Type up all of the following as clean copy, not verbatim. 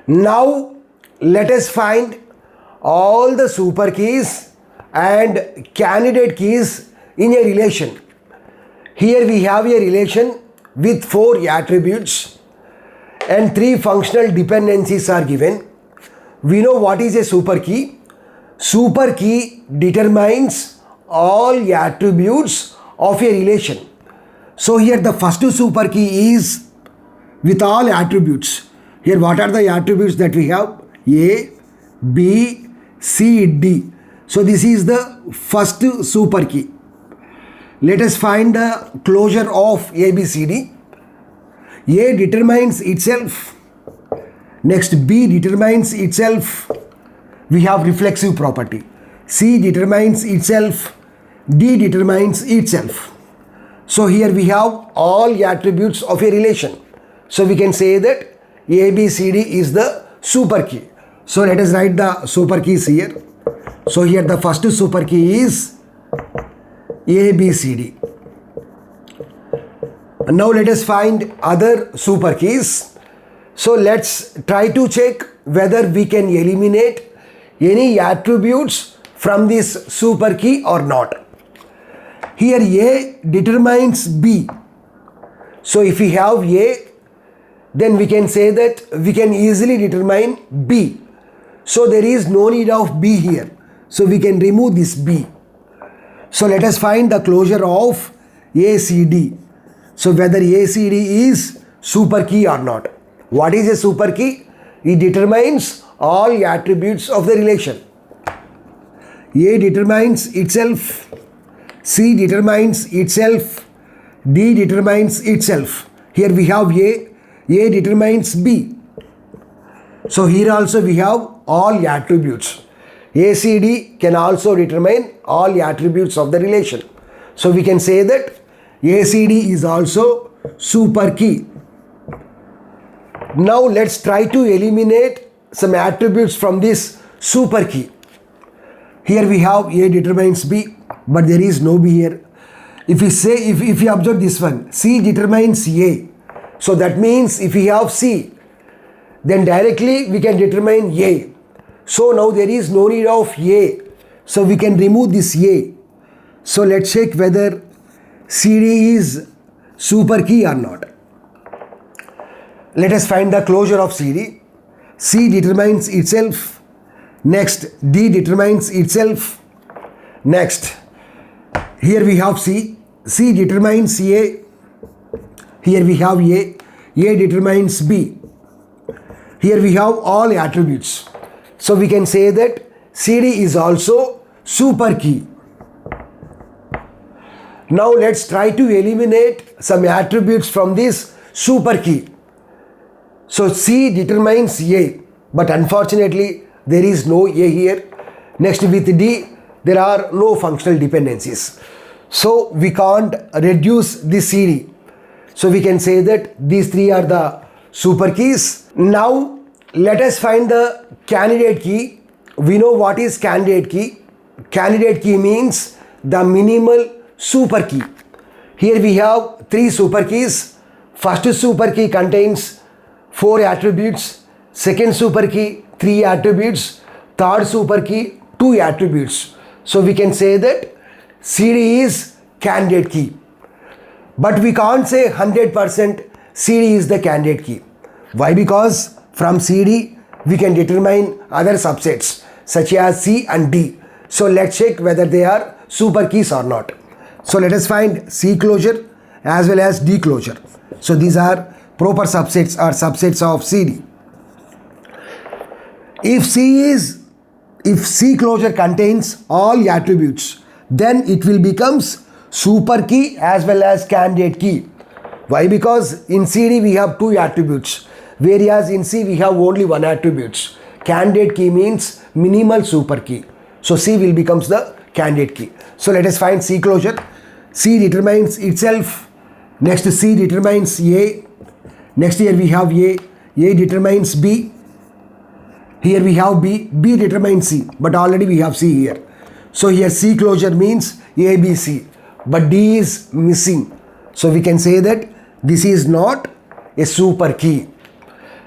Now let us find all the super keys and candidate keys in a relation. Here we have a relation with 4 attributes and 3 functional dependencies are given. We know what is a super key. Super key determines all attributes of a relation. So here the first super key is with all attributes. Here what are the attributes that we have? A, B, C, D. So this is the first super key. Let us find the closure of ABCD. A determines itself. Next B determines itself. We have reflexive property. C determines itself. D determines itself. So here we have all attributes of a relation. So we can say that ABCD is the super key. So let us write the super keys here. So here the first super key is ABCD. Now let us find other super keys. So let's try to check whether we can eliminate any attributes from this super key or not. Here A determines B. So if we have A, then we can say that we can easily determine B. So there is no need of B here. So we can remove this B. So let us find the closure of ACD. So whether ACD is super key or not. What is a super key? It determines all attributes of the relation. A determines itself. C determines itself. D determines itself. Here we have A. A determines B. So here also we have all attributes. ACD can also determine all attributes of the relation. So we can say that ACD is also super key. Now let's try to eliminate some attributes from this super key. Here we have A determines B, but there is no B here. If we say, if we observe this one, C determines A. So that means if we have C, then directly we can determine A. So now there is no need of A. So we can remove this A. So let's check whether CD is super key or not. Let us find the closure of CD. C determines itself. Next, D determines itself. Next, here we have C. C determines A. Here we have A. A determines B. Here we have all attributes. So we can say that CD is also super key. Now let's try to eliminate some attributes from this super key. So C determines A, but unfortunately there is no A here. Next with D, there are no functional dependencies. So we can't reduce this CD. So we can say that these 3 are the super keys. Now let us find the candidate key. We know what is candidate key. Candidate key means the minimal super key. Here we have 3 super keys. First super key contains 4 attributes. Second super key 3 attributes. Third super key 2 attributes. So we can say that CD is candidate key. But we can't say 100% CD is the candidate key. Why? Because from CD we can determine other subsets such as C and D. So let's check whether they are super keys or not. So let us find C closure as well as D closure. So these are proper subsets or subsets of CD. If C closure contains all attributes, then it will becomes super key as well as candidate key. Why? Because in CD we have 2 attributes, whereas in C we have only 1 attribute. Candidate key means minimal super key. So C will becomes the candidate key. So let us find C closure. C determines itself. Next C determines A. Next here we have A. A determines B. Here we have B. B determines C. But already we have C here. So here C closure means A, B, C. But D is missing. So we can say that this is not a super key.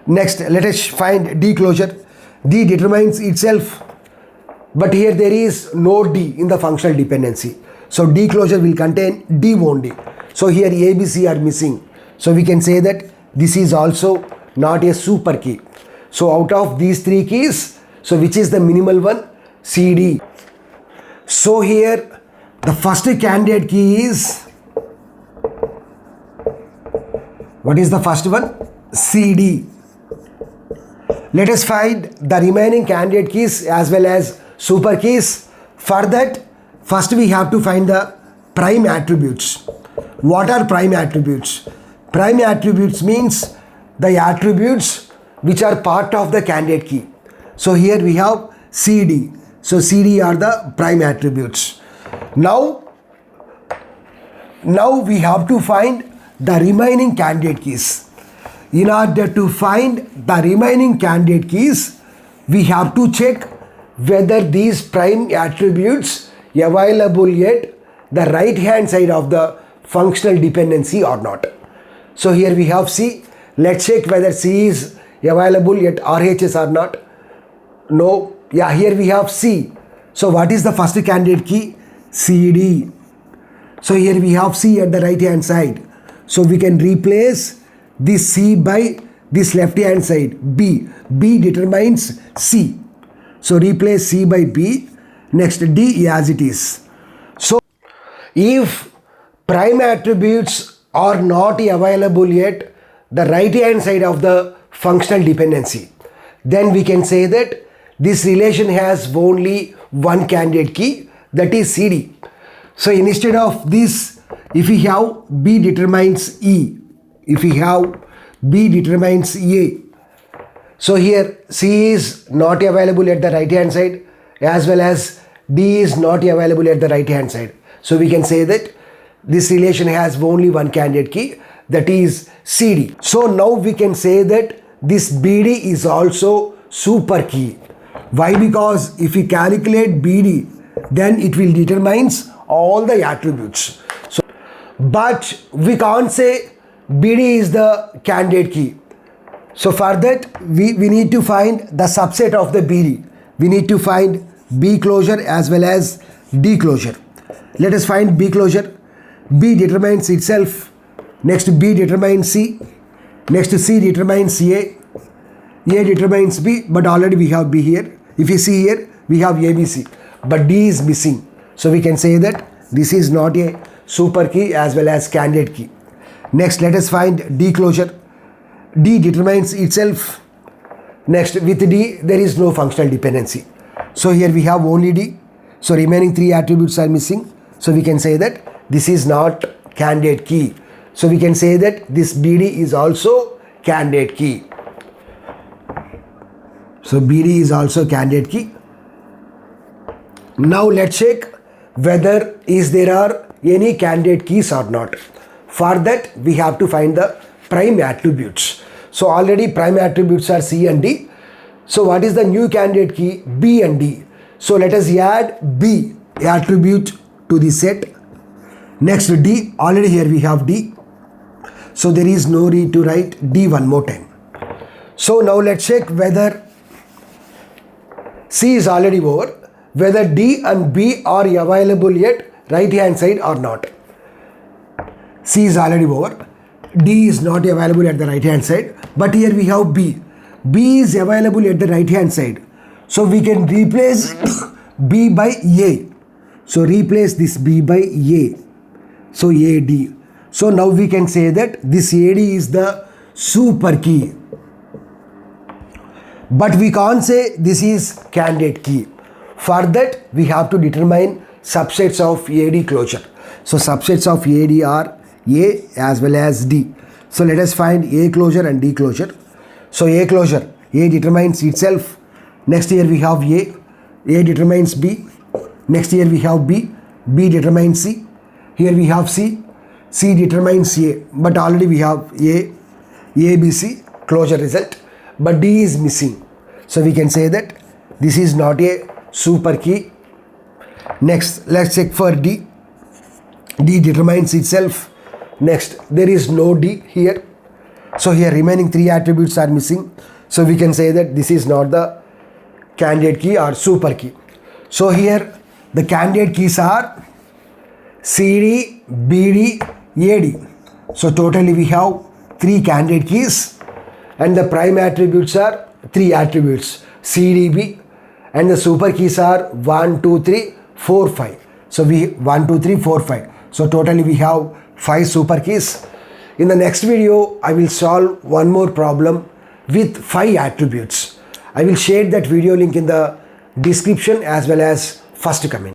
Next, let us find D closure. D determines itself, but here there is no D in the functional dependency. So D closure will contain D only. So here A, B, C are missing. So we can say that this is also not a super key. So out of these three keys, so which is the minimal one? CD. So here the first candidate key is, what is the first one? CD. Let us find the remaining candidate keys as well as super keys. For that, first we have to find the prime attributes. What are prime attributes? Prime attributes means the attributes which are part of the candidate key. So here we have CD. So CD are the prime attributes. Now we have to find the remaining candidate keys. In order to find the remaining candidate keys, we have to check whether these prime attributes available at the right hand side of the functional dependency or not. So here we have C. Let's check whether C is available at RHS or not. No. Yeah, here we have C. So what is the first candidate key? CD. So here we have C at the right hand side. So we can replace this C by this left hand side, B. B determines C. So replace C by B. Next D as it is. So if prime attributes are not available yet the right hand side of the functional dependency, then we can say that this relation has only one candidate key, that is CD. So instead of this, if we have B determines E, if we have B determines A, so here C is not available at the right hand side as well as D is not available at the right hand side. So we can say that this relation has only one candidate key, that is CD. So now we can say that this BD is also super key. Why? Because if we calculate BD, then it will determines all the attributes. So, but we can't say BD is the candidate key. So for that, we need to find the subset of the BD. We need to find B closure as well as D closure. Let us find B closure. B determines itself. Next B determines C. Next C determines A. A determines B, but already we have B here. If you see here, we have ABC, but D is missing. So we can say that this is not a super key as well as candidate key. Next, let us find D closure. D determines itself. Next, with D, there is no functional dependency. So here we have only D. So remaining three attributes are missing. So we can say that this is not candidate key. So we can say that this BD is also candidate key. So BD is also candidate key. Now let's check whether there are any candidate keys or not. For that, we have to find the prime attributes. So already prime attributes are C and D. So what is the new candidate key? B and D. So let us add B attribute to the set. Next D, already here we have D. So there is no need to write D one more time. So now let's check whether C is already over, whether D and B are available at right hand side or not. C is already over. D is not available at the right hand side, but here we have B. B is available at the right hand side. So we can replace B by A. So replace this B by A. So AD. So now we can say that this AD is the super key. But we can't say this is candidate key. For that, we have to determine subsets of AD closure. So subsets of AD are A as well as D. So let us find A closure and D closure. So A closure, A determines itself. Next here we have A determines B. Next here we have B determines C. Here we have C determines A. But already we have A, B, C closure result. But D is missing. So we can say that this is not a super key. Next, let's check for D. D determines itself. Next, there is no D here. So here remaining 3 attributes are missing. So we can say that this is not the candidate key or super key. So here the candidate keys are CD, BD, AD. So totally we have 3 candidate keys, and the prime attributes are 3 attributes CDB, and the super keys are 1, 2, 3, 4, 5. So we 1, 2, 3, 4, 5. So totally we have 5 super keys. In the next video, I will solve one more problem with 5 attributes. I will share that video link in the description as well as first comment.